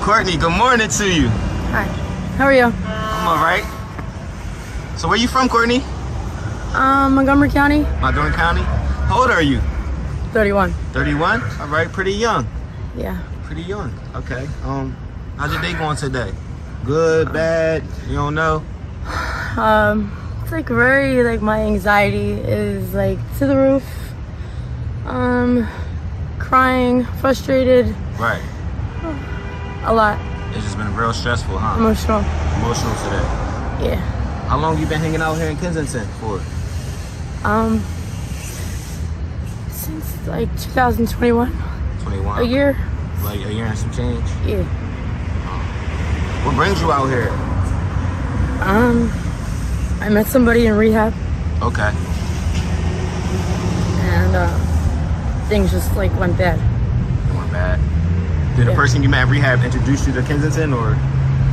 Courtney, good morning to you. Hi. How are you? I'm alright. So where you from, Courtney? Montgomery County. Montgomery County? How old are you? 31. 31? Alright, pretty young. Yeah. Pretty young. Okay. How's your day going today? Good, bad? You don't know? It's like very, like, my anxiety is like to the roof. Crying, frustrated. Right. A lot. It's just been real stressful, huh? Emotional. Emotional today. Yeah. How long you been hanging out here in Kensington for? Since like 2021. 21. A year. Like a year and some change? Yeah. What brings you out here? I met somebody in rehab Okay. and things just like went bad. It went bad. Did the Yeah. person you met at rehab introduce you to Kensington or?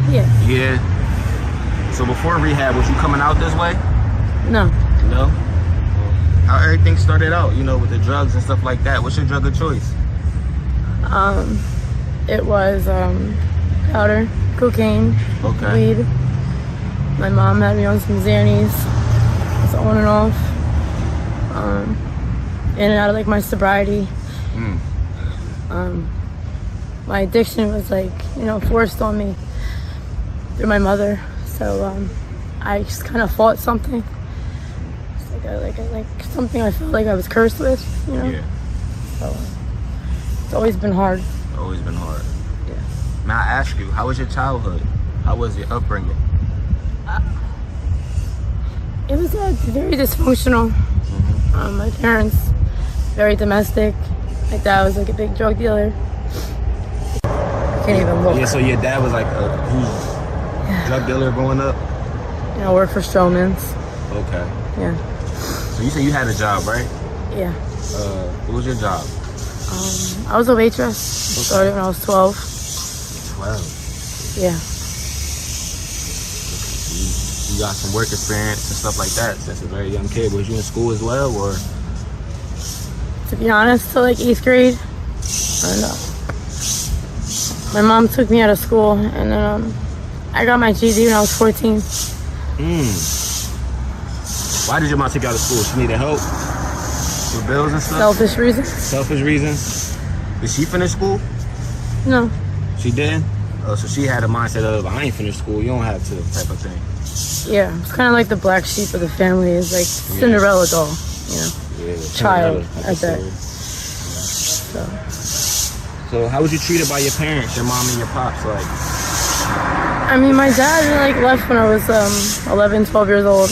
Yeah. Yeah. So before rehab, was you coming out this way? No. No? How everything started out, you know, with the drugs and stuff like that. What's your drug of choice? It was powder, cocaine, Okay. weed. My mom had me on some Xannies. It's on and off. In and out of like my sobriety. My addiction was like, you know, forced on me through my mother. So I just kind of fought something. It's like something I felt like I was cursed with, you know. Yeah. So it's always been hard. Always been hard. Yeah. May I ask you, how was your childhood? How was your upbringing? It was very dysfunctional. My parents, very domestic. My dad was like a big drug dealer. I can't even look. Yeah, so your dad was like a huge drug dealer growing up? You know, worked for Stromans. Okay. Yeah. So you said you had a job, right? Yeah. What was your job? I was a waitress. Started when I was 12. 12. Yeah. You got some work experience and stuff like that since a very young kid. Was you in school as well, or? To be honest, till like 8th grade. And my mom took me out of school, and then I got my GED when I was 14. Why did your mom take you out of school? She needed help with bills and stuff? Selfish reasons? Selfish reasons? Did she finish school? No. She did? Oh, so she had a mindset of, I ain't finished school, you don't have to, type of thing. Yeah, it's kind of like the black sheep of the family. Is like Cinderella doll, you know. Yeah, Child at that. So how was you treated by your parents, your mom and your pops? Like, I mean, my dad like left when I was 11, 12 years old,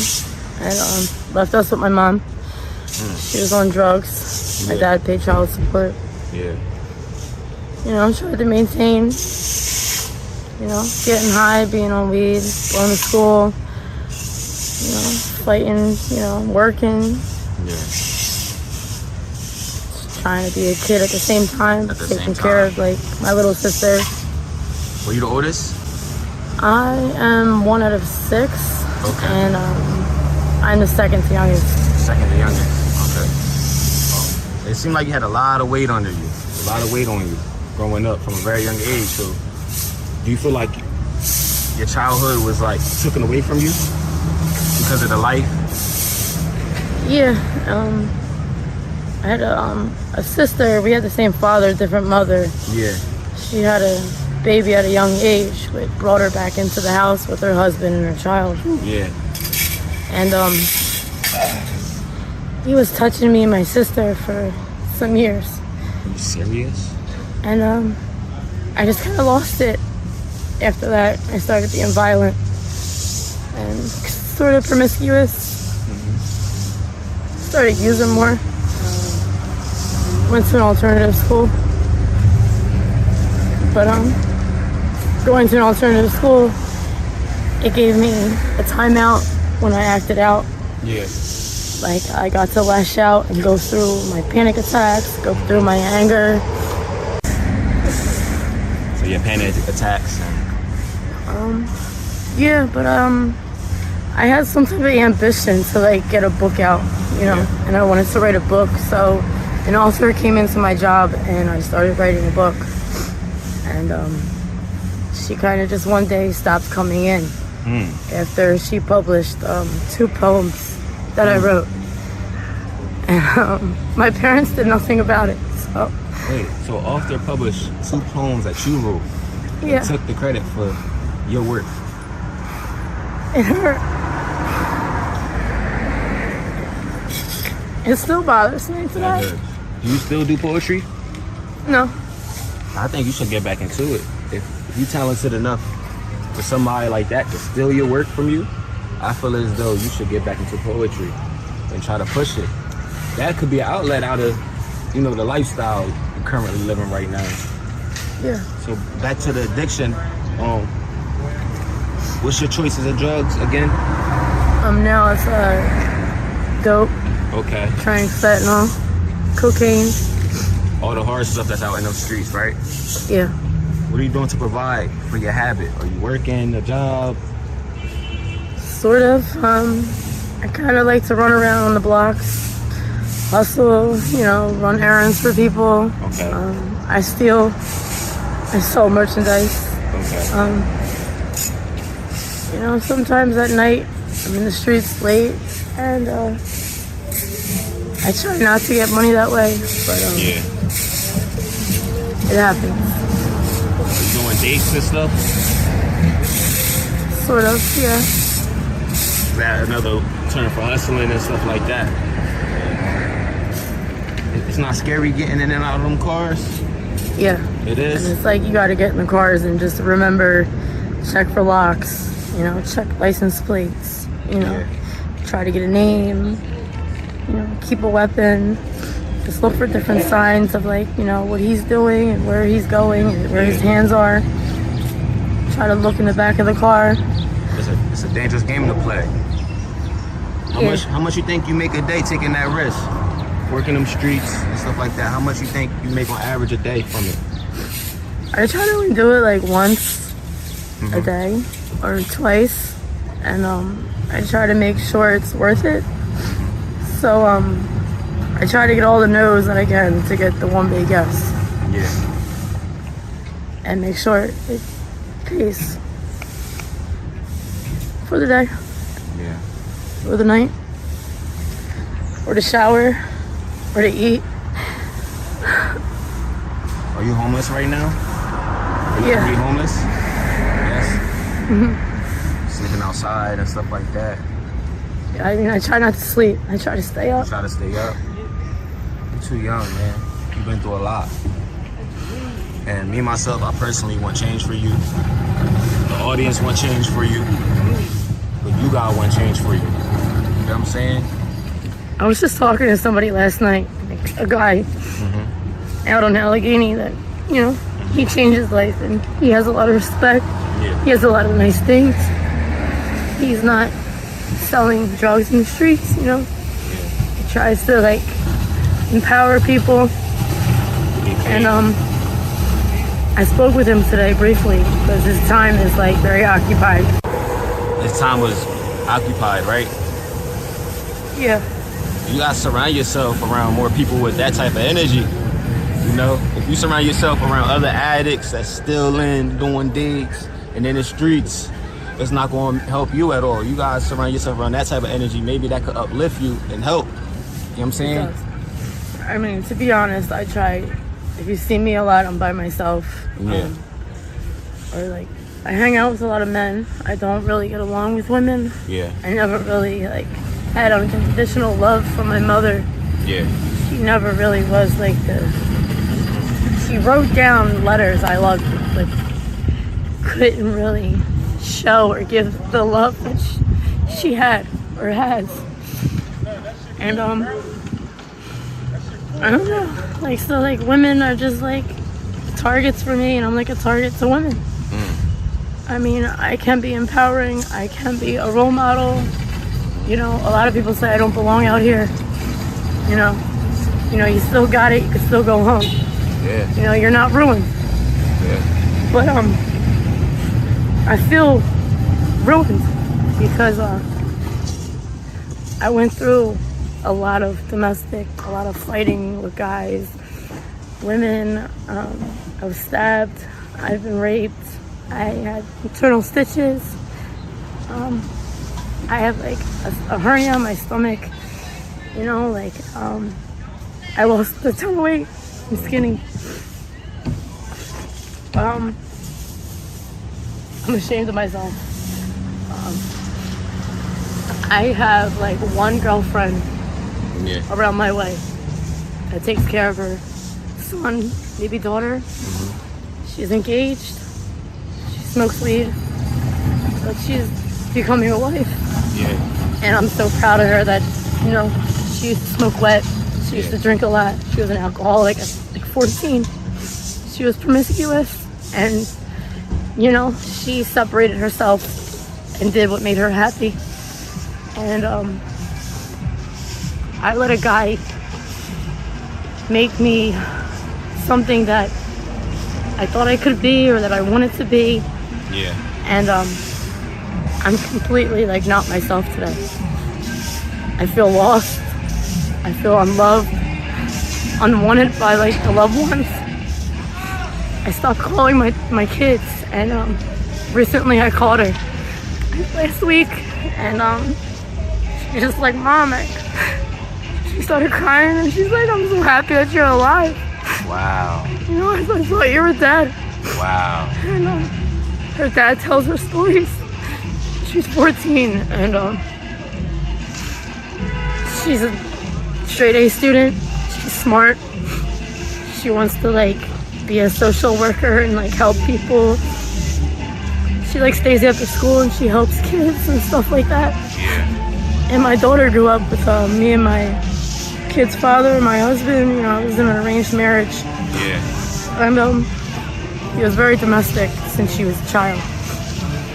and left us with my mom. She was on drugs. My dad paid child support. yeah. You know, tried to maintain. You know, getting high, being on weed, going to school. You know, fighting. You know, working. Yeah. Just trying to be a kid at the same time, taking care of like my little sister. Were you the oldest? I am 1 out of 6. Okay. And I'm the second to youngest. Second to youngest. Okay. It seemed like you had a lot of weight under you. A lot of weight on you growing up from a very young age. So do you feel like your childhood was like taken away from you because of the life? Yeah. I had a sister. We had the same father, different mother. Yeah. She had a baby at a young age, which brought her back into the house with her husband and her child. Yeah. And he was touching me and my sister for some years. Are you serious? And I just kind of lost it. After that, I started being violent and sort of promiscuous. Started using more. Went to an alternative school. But going to an alternative school, it gave me a timeout when I acted out. Yeah. Like, I got to lash out and go through my panic attacks, go through my anger. So your panic attacks and... Yeah, but I had some type of ambition to like get a book out, you know, and I wanted to write a book. So an author came into my job and I started writing a book. And she kind of just one day stopped coming in after she published 2 poems that I wrote. And my parents did nothing about it. So wait, so after published 2 poems that you wrote, yeah, took the credit for your work. It hurt. It still bothers me today. Do you still do poetry? No. I think you should get back into it. If you're talented enough for somebody like that to steal your work from you, I feel as though you should get back into poetry and try to push it. That could be an outlet out of, the lifestyle you're currently living right now. Yeah. So back to the addiction. What's your choices of drugs again? Now it's dope. Okay. Trying fentanyl, cocaine. All the hard stuff that's out in those streets, right? Yeah. What are you doing to provide for your habit? Are you working a job? Sort of. I kind of like to run around on the blocks, hustle, run errands for people. Okay. I sell merchandise. Okay. Sometimes at night I'm in the streets late, and I try not to get money that way, but yeah. It happens. Are you doing dates and stuff? Sort of, yeah. Is that another term for hustling and stuff like that? It's not scary getting in and out of them cars? Yeah. It is? And it's like you gotta get in the cars and just remember, check for locks, check license plates, Yeah. try to get a name, keep a weapon. Just look for different signs of what he's doing and where he's going and where his hands are. Try to look in the back of the car. It's a dangerous game to play. How much you think you make a day taking that risk? Working them streets and stuff like that. How much you think you make on average a day from it? I try to only do it once a day or twice, and I try to make sure it's worth it. So I try to get all the no's that I can to get the one big yes. Yeah. And make sure it pays for the day. Yeah. Or the night. Or to shower. Or to eat. Are you homeless right now? Are you Yeah. homeless? Yes. Sleeping outside and stuff like that. I try not to sleep. I try to stay up. Try to stay up. You're too young, man. You've been through a lot. And me, myself, I personally want change for you. The audience want change for you. But you got one change for you. You know what I'm saying? I was just talking to somebody last night, a guy out on Allegheny that, he changed his life and he has a lot of respect. Yeah. He has a lot of nice things. He's not selling drugs in the streets, He tries to empower people. And I spoke with him today briefly because his time is very occupied. His time was occupied, right? Yeah. You gotta surround yourself around more people with that type of energy. If you surround yourself around other addicts that's still doing digs and in the streets, it's not going to help you at all. You guys surround yourself around that type of energy. Maybe that could uplift you and help. You know what I'm saying? I mean, to be honest, I try. If you see me a lot, I'm by myself. Yeah. Or I hang out with a lot of men. I don't really get along with women. Yeah. I never really had unconditional love from my mother. Yeah. She never really was she wrote down letters I loved you, but couldn't really show or give the love that she had or has. And I don't know. So women are just targets for me, and I'm a target to women. I mean, I can be empowering. I can be a role model. A lot of people say I don't belong out here. You still got it. You can still go home. Yeah. You're not ruined. Yeah. But I feel ruined because I went through a lot of fighting with guys, women. I was stabbed. I've been raped. I had internal stitches. I have like a hernia on my stomach. You know, like I lost a ton of weight. I'm skinny. I'm ashamed of myself. I have like one girlfriend around my way that takes care of her son, maybe daughter. She's engaged. She smokes weed, but she's becoming a wife. And I'm so proud of her that, you know, she used to smoke wet. She used to drink a lot. She was an alcoholic at like 14. She was promiscuous, and, you know, she separated herself and did what made her happy. And I let a guy make me something that I thought I could be or that I wanted to be. And I'm completely like not myself today. I feel lost. I feel unloved, unwanted by like the loved ones. I stopped calling my kids, and recently I called her last week, and she's just like, Mom, she started crying, and she's like, I'm so happy that you're alive. Wow. You know, I thought you were dead. Wow. And her dad tells her stories. She's 14, and she's a straight A student. She's smart. She wants to like be a social worker and like help people. She like stays after school and she helps kids and stuff like that. And my daughter grew up with me and my kid's father, my husband. You know, I was in an arranged marriage. And he was very domestic since she was a child.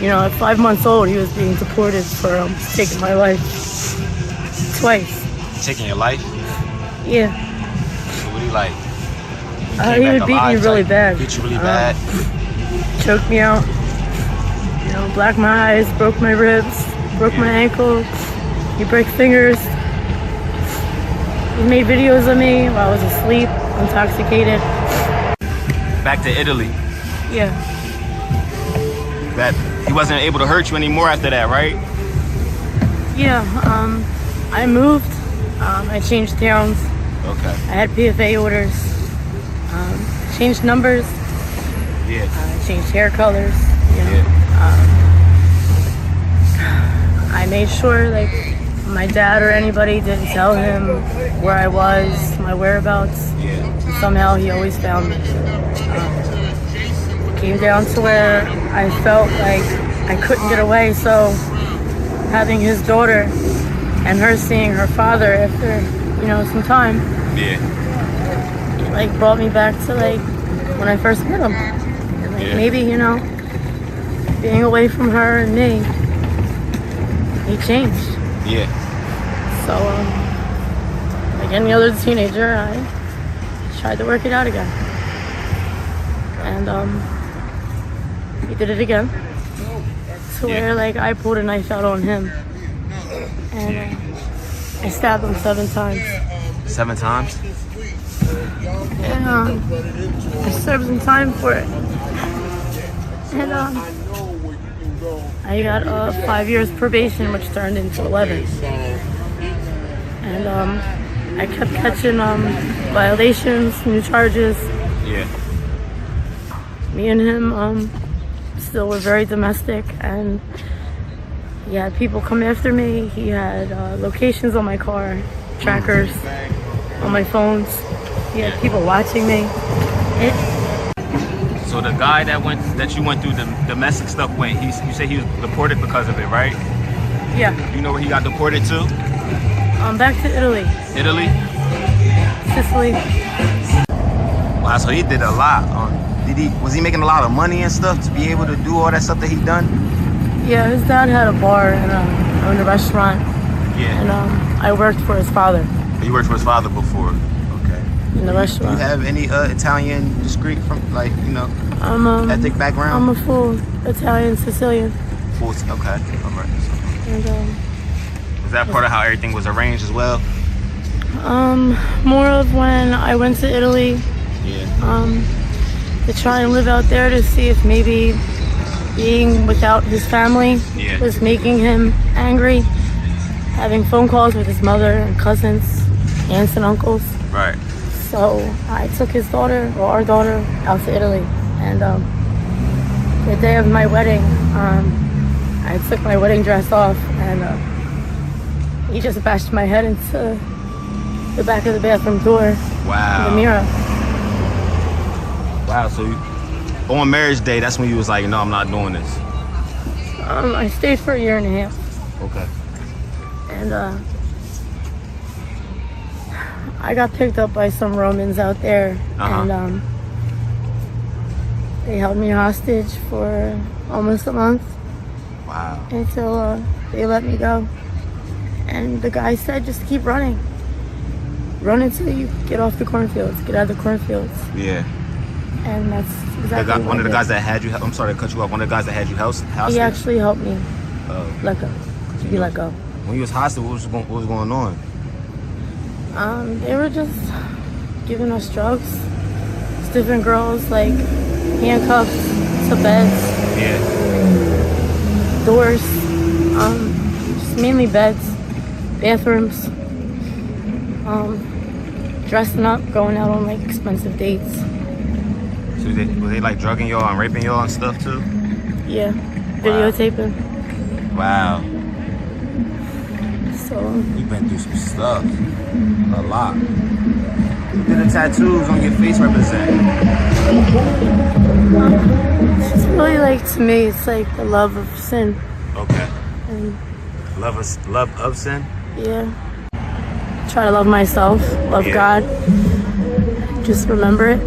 You know, at 5 months old, he was being deported for taking my life twice. Taking your life? Yeah. So what do you like? He would beat me really bad. Beat you really bad? Choked me out. You know, blacked my eyes, broke my ribs, broke my ankle. He broke fingers. He made videos of me while I was asleep, intoxicated. Back to Italy. Yeah. That he wasn't able to hurt you anymore after that, right? Yeah. I moved. I changed towns. Okay. I had PFA orders. Changed numbers. Changed hair colors. You know. I made sure like my dad or anybody didn't tell him where I was, my whereabouts. Somehow he always found me. It came down to where I felt like I couldn't get away, so having his daughter and her seeing her father after, you know, some time, it like brought me back to like when I first met him. And like maybe, you know, being away from her and me, he changed. So like any other teenager, I tried to work it out again. And he did it again. To where like I pulled a knife out on him. And I stabbed him 7 times. 7 times? And I served him time for it. And I got 5 years probation, which turned into 11. And I kept catching violations, new charges. Me and him still were very domestic, and he had people come after me. He had locations on my car, trackers on my phones. He had people watching me. So the guy that you went through the domestic stuff went, you said he was deported because of it, right? Yeah. You know where he got deported to? Back to Italy. Italy? Sicily. Wow, so he did a lot. Was he making a lot of money and stuff to be able to do all that stuff that he done? Yeah, his dad had a bar and owned a restaurant. And I worked for his father. You worked for his father before? Okay. In the restaurant. Do you have any Italian discrete from, like, you know, ethnic background? I'm a full Italian Sicilian. Full, okay, all right. And was that part of how everything was arranged as well? More of when I went to Italy. To try and live out there to see if maybe being without his family was making him angry. Having phone calls with his mother and cousins, aunts and uncles. Right. So I took his daughter, or our daughter, out to Italy. And the day of my wedding, I took my wedding dress off, and he just bashed my head into the back of the bathroom door. Wow. The mirror. Wow, so on marriage day, that's when you was like, no, I'm not doing this. I stayed for a year and a half. Okay. And I got picked up by some Romans out there, and they held me hostage for almost a month. Wow. Until they let me go. And the guy said, just keep running. Run until you get off the cornfields, get out of the cornfields. Yeah. And that's exactly one of the guys that had you, I'm sorry to cut you off, one of the guys that had you hostage? He actually helped me let go. Be let go. When you was hostage, what was going on? They were just giving us drugs. It's different girls, like handcuffs to beds. Yeah. Doors. Just mainly beds. Bathrooms. Dressing up, going out on like expensive dates. So were they like drugging y'all and raping y'all and stuff too? Yeah. Videotaping. Wow. So you've been through some stuff. A lot. What did the tattoos on your face represent? It's really like, to me, it's like the love of sin. Okay. And love of sin? Yeah. Try to love myself, love God. Just remember it.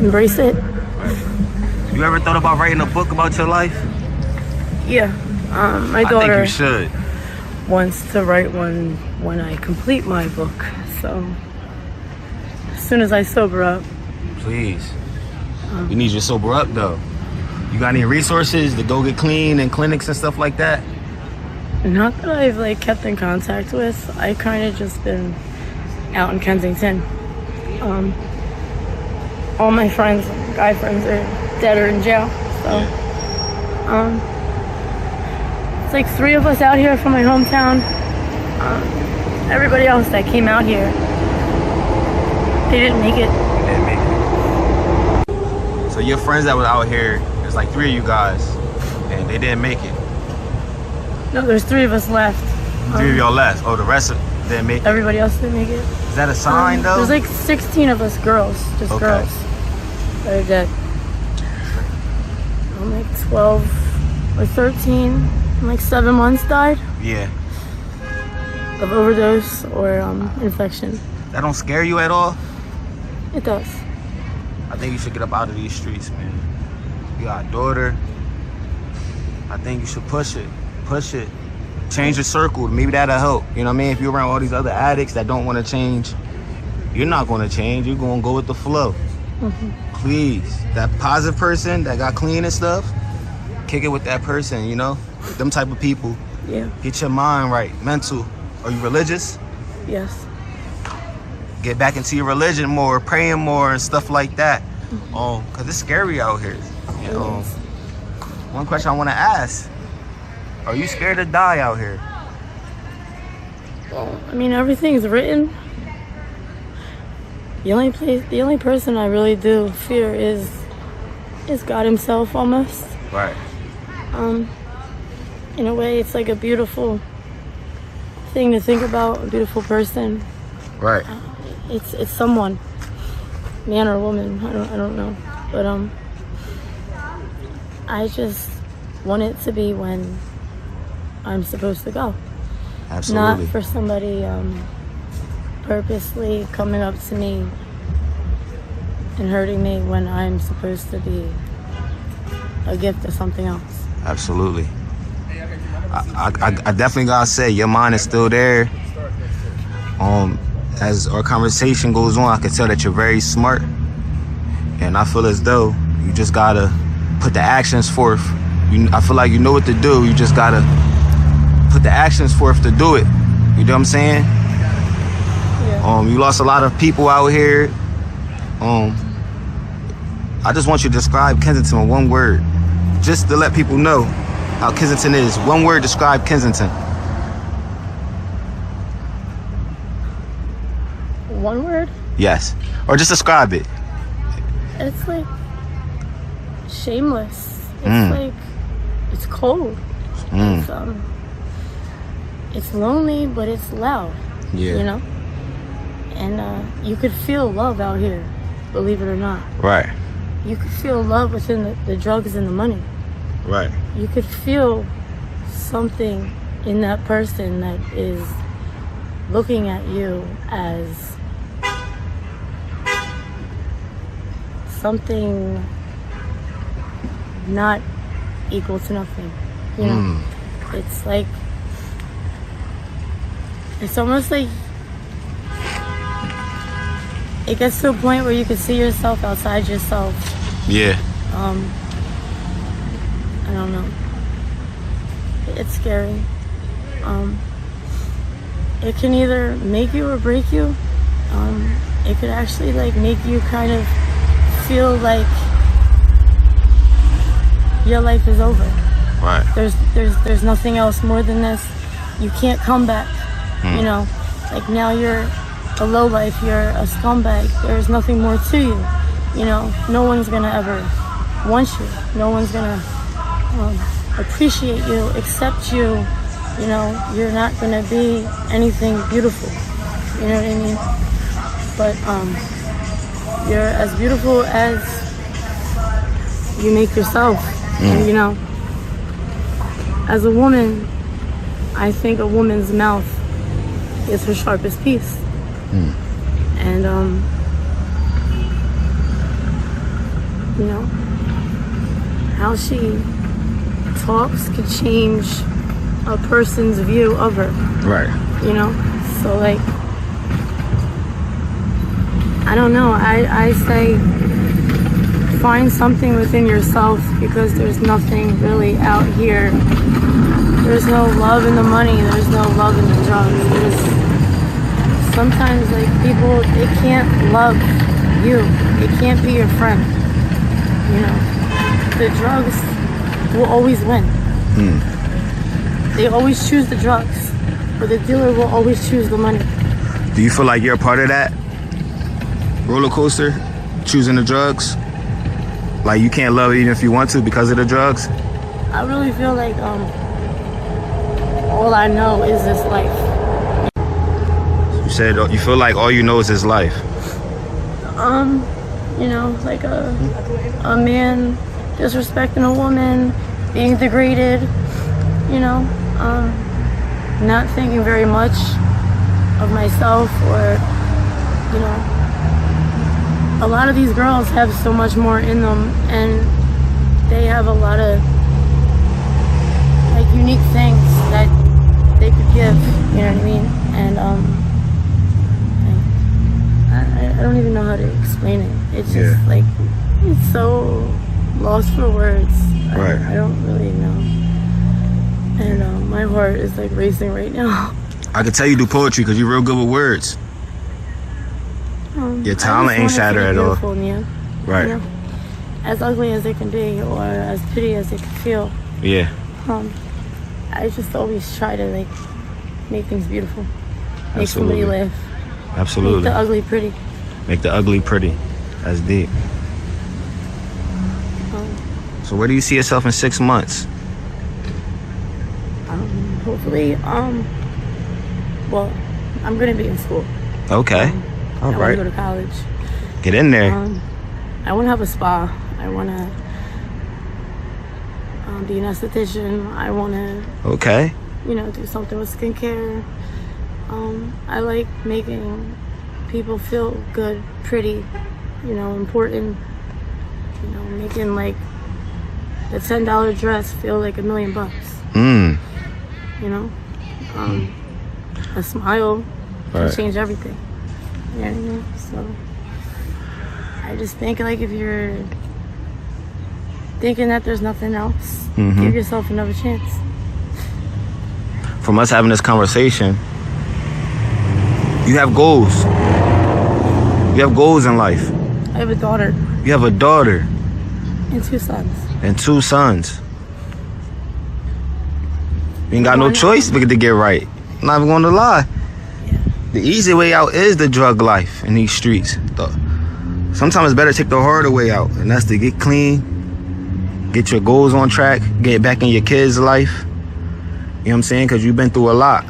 Embrace it. Right. You ever thought about writing a book about your life? Yeah. My daughter I think you should. Wants to write one when I complete my book. So as soon as I sober up. Please. You need you to sober up though. You got any resources to go get clean and clinics and stuff like that? Not that I've like kept in contact with. I kind of just been out in Kensington. All my friends, guy friends, are dead or in jail. So it's like 3 of us out here from my hometown. Everybody else that came out here, they didn't make it. They didn't make it. So your friends that were out here, there's like 3 of you guys, and they didn't make it. No, there's 3 of us left. 3 of y'all left. Oh, the rest didn't make it. Everybody else didn't make it. Is that a sign though? There's like 16 of us girls, just girls that are dead. I'm like 12 or 13, and like 7 months died. Yeah. Of overdose or infection. That don't scare you at all? It does. I think you should get up out of these streets, man. You got a daughter. I think you should push it. Push it. Change your circle. Maybe that'll help. You know what I mean? If you're around all these other addicts that don't want to change, you're not going to change. You're going to go with the flow. Please. That positive person that got clean and stuff, kick it with that person, you know? Them type of people. Yeah. Get your mind right. Mental. Are you religious? Yes. Get back into your religion more, praying more and stuff like that. Cause it's scary out here. One question I want to ask: are you scared to die out here? Well, I mean, everything's written. The only person I really do fear is God Himself, almost. Right. In a way, it's like a beautiful thing to think about. A beautiful person. Right. It's someone, man or woman. I don't know, but I just want it to be when I'm supposed to go. Absolutely. Not for somebody purposely coming up to me and hurting me when I'm supposed to be a gift or something else. Absolutely. I definitely gotta say your mind is still there. As our conversation goes on, I can tell that you're very smart, and I feel as though you just gotta put the actions forth. I feel like you know what to do. You just gotta put the actions forth to do it. You know what I'm saying? Yeah. You lost a lot of people out here. I just want you to describe Kensington in one word. just to let people know how Kensington is. One word describe Kensington. One word? Yes. Or just describe it. It's like shameless. It's like it's cold. It's lonely, but it's loud. Yeah. You know? And you could feel love out here, believe it or not. Right. You could feel love within the drugs and the money. Right. You could feel something in that person that is looking at you as something not equal to nothing. You know? It's like, it's almost like it gets to a point where you can see yourself outside yourself. Yeah. I don't know. It's scary. It can either make you or break you. It could actually like make you kind of feel like your life is over. Right. There's nothing else more than this. You can't come back. You know, like now you're a lowlife, you're a scumbag. There's nothing more to you. You know, no one's gonna ever want you. No one's gonna appreciate you, accept you. You know, you're not gonna be anything beautiful. You know what I mean? But you're as beautiful as you make yourself. And, you know, as a woman, I think a woman's mouth is her sharpest piece. And you know, how she talks could change a person's view of her. Right. You know, so like, I don't know. I say find something within yourself, because there's nothing really out here. There's no love in the money. There's no love in the drugs. There's sometimes like people, they can't love you. They can't be your friend. You know, the drugs will always win. They always choose the drugs, but the dealer will always choose the money. Do you feel like you're a part of that roller coaster, choosing the drugs? Like you can't love it even if you want to because of the drugs? I really feel like all I know is this life. You said you feel like all you know is this life. You know, like a man disrespecting a woman, being degraded, you know, not thinking very much of myself, or, you know, a lot of these girls have so much more in them, and they have a lot of like unique things that they could give, you know what I mean? And I don't even know how to explain it. It's just like, it's so lost for words. Right. I don't really know. And my heart is like racing right now. I could tell you do poetry because you're real good with words. Your talent ain't shattered at all. Right. You know, as ugly as it can be, or as pretty as it can feel. Yeah. I just always try to like make things beautiful. Make Absolutely. somebody laugh. Absolutely. Make the ugly pretty. Make the ugly pretty. That's deep. So where do you see yourself in 6 months? Hopefully, well, I'm gonna be in school. Okay. All I right. wanna go to college. Get in there. I wanna have a spa. I wanna be an esthetician. I wanna, Okay. you know, do something with skincare. I like making people feel good, pretty, you know, important. You know, making like the $10 dress feel like $1 million. You know, a smile can change everything. You know what I mean? So I just think like if you're thinking that there's nothing else, give yourself another chance. From us having this conversation, you have goals. You have goals in life. I have a daughter. You have a daughter. And 2 sons. And 2 sons. You ain't got no choice but to get right. I'm not even gonna lie. Yeah. The easy way out is the drug life in these streets. Sometimes it's better to take the harder way out, and that's to get clean, get your goals on track, get back in your kids' life. You know what I'm saying? Because you've been through a lot,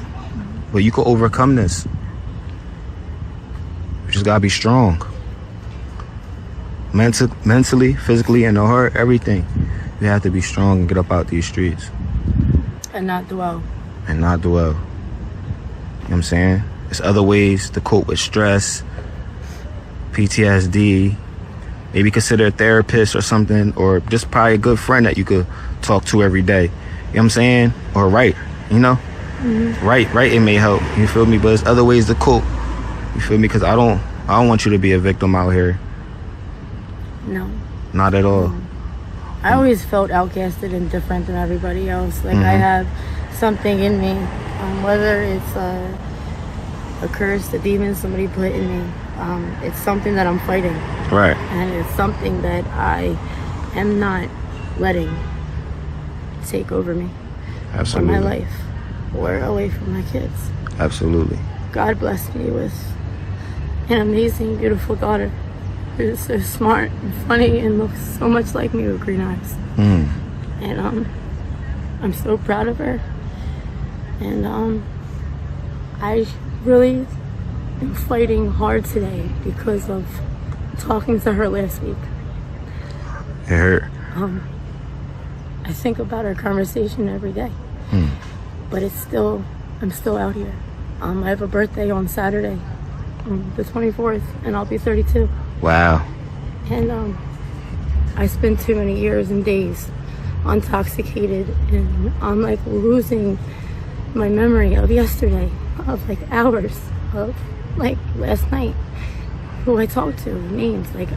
but you can overcome this. You just gotta be strong. Mentally, physically, and the heart, everything. You have to be strong and get up out these streets. And not dwell. And not dwell. You know what I'm saying? There's other ways to cope with stress, PTSD. Maybe consider a therapist or something, or just probably a good friend that you could talk to every day. You know what I'm saying? Or write, you know? Mm-hmm. Write, it may help. You feel me? But there's other ways to cope. You feel me? Because I don't want you to be a victim out here. No. Not at all. I always felt outcasted and different than everybody else. Like, I have something in me, whether it's a curse, a demon somebody put in me. It's something that I'm fighting. Right. And it's something that I am not letting take over me. Absolutely. From my life or away from my kids. Absolutely. God blessed me with an amazing, beautiful daughter who's so smart and funny and looks so much like me with green eyes. And I'm so proud of her. And I really am fighting hard today because of talking to her last week. It hurt. I think about our conversation every day. But I'm still out here. I have a birthday on Saturday, the 24th, and I'll be 32. Wow. And I spent too many years and days intoxicated, and I'm like losing my memory of yesterday, of like hours, of like last night, who I talked to, names. Like,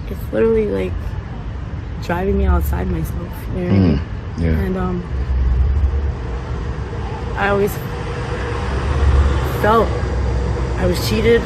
it's literally like driving me outside myself. You know what I mean? Yeah. And I always felt I was cheated